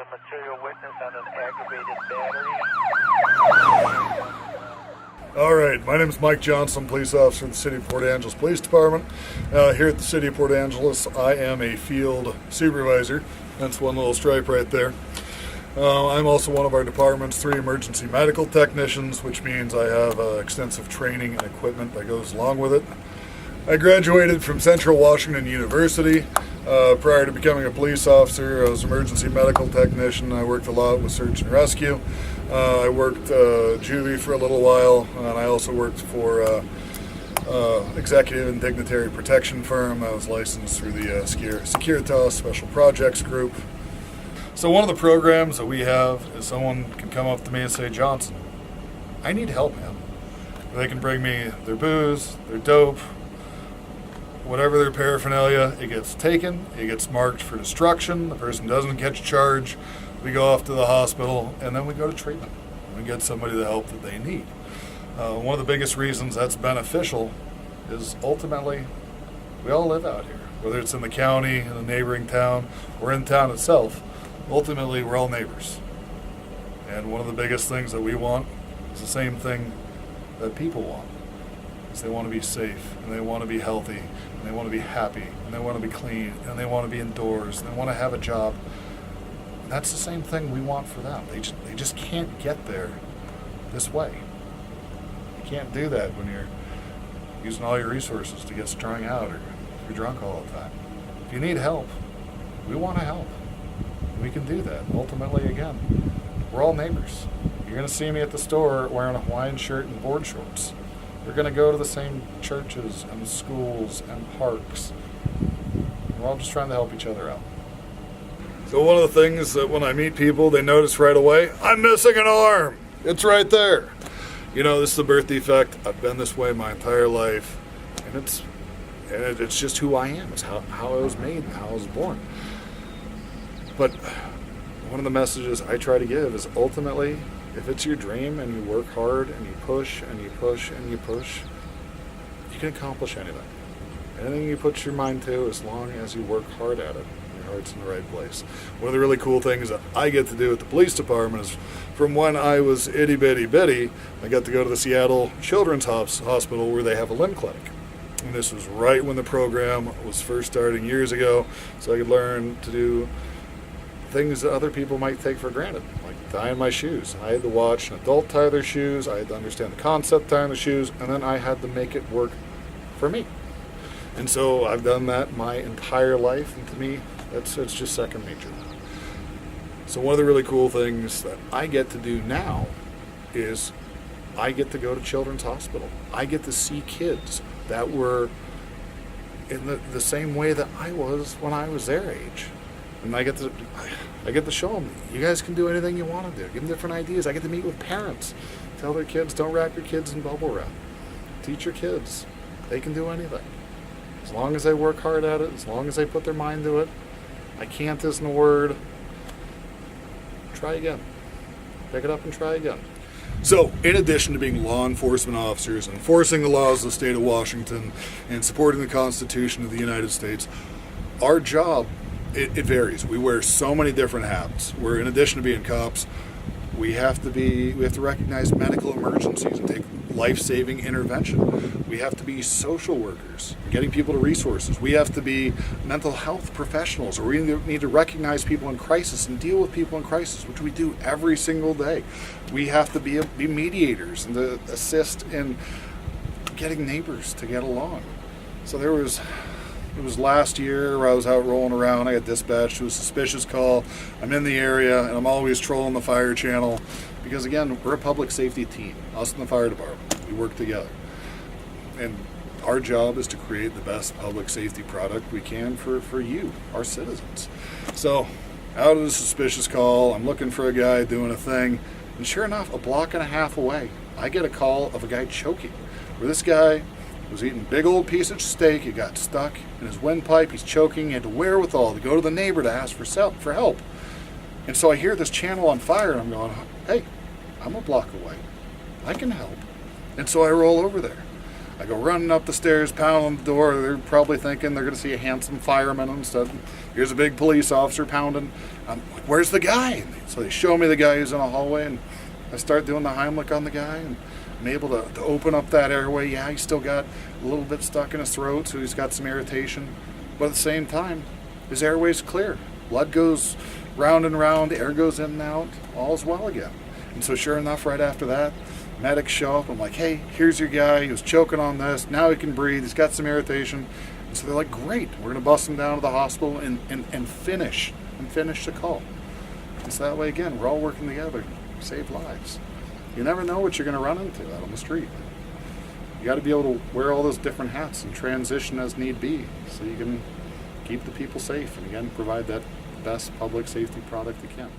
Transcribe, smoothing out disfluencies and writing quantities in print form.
a material witness on an aggravated battery. All right, my name is Mike Johnson, police officer of the City of Port Angeles Police Department. Here at the City of Port Angeles, I am a field supervisor. That's one little stripe right there. I'm also one of our department's 3 emergency medical technicians, which means I have extensive training and equipment that goes along with it. I graduated from Central Washington University. Prior to becoming a police officer, I was an emergency medical technician. I worked a lot with search and rescue. I worked juvie for a little while, and I also worked for executive and dignitary protection firm. I was licensed through the Securitas Special Projects Group. So one of the programs that we have is someone can come up to me and say, Johnson, I need help, man. They can bring me their booze, their dope, whatever their paraphernalia. It gets taken, it gets marked for destruction, the person doesn't catch charge, we go off to the hospital, and then we go to treatment. We get somebody the help that they need. One of the biggest reasons that's beneficial is ultimately we all live out here, whether it's in the county, in a neighboring town, or in town itself. Ultimately, we're all neighbors. And one of the biggest things that we want is the same thing that people want. Is they want to be safe, and they want to be healthy, and they want to be happy, and they want to be clean, and they want to be indoors, and they want to have a job. And that's the same thing we want for them. They just can't get there this way. You can't do that when you're using all your resources to get strung out or you're drunk all the time. If you need help, we want to help. We can do that. Ultimately, again, we're all neighbors. You're going to see me at the store wearing a Hawaiian shirt and board shorts. We're going to go to the same churches and schools and parks. We're all just trying to help each other out. So one of the things that when I meet people, they notice right away, I'm missing an arm. It's right there. You know, this is the birth defect. I've been this way my entire life. And it's just who I am. It's how I was made and how I was born. But one of the messages I try to give is ultimately, if it's your dream and you work hard and you push and you push and you push, you can accomplish anything. Anything you put your mind to, as long as you work hard at it, your heart's in the right place. One of the really cool things that I get to do at the police department is from when I was itty bitty bitty, I got to go to the Seattle Children's Hospital where they have a limb clinic. And this was right when the program was first starting years ago, so I could learn to do things that other people might take for granted, like tying my shoes. I had to watch an adult tie their shoes, I had to understand the concept of tying the shoes, and then I had to make it work for me. And so I've done that my entire life, and to me, it's just second nature. So one of the really cool things that I get to do now is I get to go to Children's Hospital. I get to see kids that were in the same way that I was when I was their age. And I get to show them, you guys can do anything you want to do. Give them different ideas. I get to meet with parents. Tell their kids, don't wrap your kids in bubble wrap. Teach your kids. They can do anything. As long as they work hard at it, as long as they put their mind to it. I can't isn't a word. Try again. Pick it up and try again. So, in addition to being law enforcement officers, enforcing the laws of the state of Washington, and supporting the Constitution of the United States, our job, it varies. We wear so many different hats. Where in addition to being cops, we have to recognize medical emergencies and take life-saving intervention. We have to be social workers, getting people to resources. We have to be mental health professionals, or we need to recognize people in crisis and deal with people in crisis, which we do every single day. We have to be mediators and to assist in getting neighbors to get along. So it was last year where I was out rolling around. I got dispatched to a suspicious call. I'm in the area, and I'm always trolling the fire channel because, again, we're a public safety team. Us and the fire department, we work together. And our job is to create the best public safety product we can for you, our citizens. So, out of the suspicious call, I'm looking for a guy doing a thing, and sure enough, a block and a half away, I get a call of a guy choking, where this guy was eating a big old piece of steak. It got stuck in his windpipe. He's choking. He had the wherewithal to go to the neighbor to ask for help. And so I hear this channel on fire, and I'm going, hey, I'm a block away. I can help. And so I roll over there. I go running up the stairs, pounding on the door. They're probably thinking they're going to see a handsome fireman instead. Here's a big police officer pounding. I'm like, where's the guy? So they show me the guy who's in a hallway, and I start doing the Heimlich on the guy, and I'm able to open up that airway. Yeah, he's still got a little bit stuck in his throat, so he's got some irritation. But at the same time, his airway's clear. Blood goes round and round, air goes in and out, all's well again. And so sure enough, right after that, medics show up. I'm like, hey, here's your guy. He was choking on this. Now he can breathe. He's got some irritation. And so they're like, great. We're going to bust him down to the hospital and finish the call. And so that way, again, we're all working together. Save lives. You never know what you're going to run into out on the street. You got to be able to wear all those different hats and transition as need be so you can keep the people safe and, again, provide that best public safety product you can.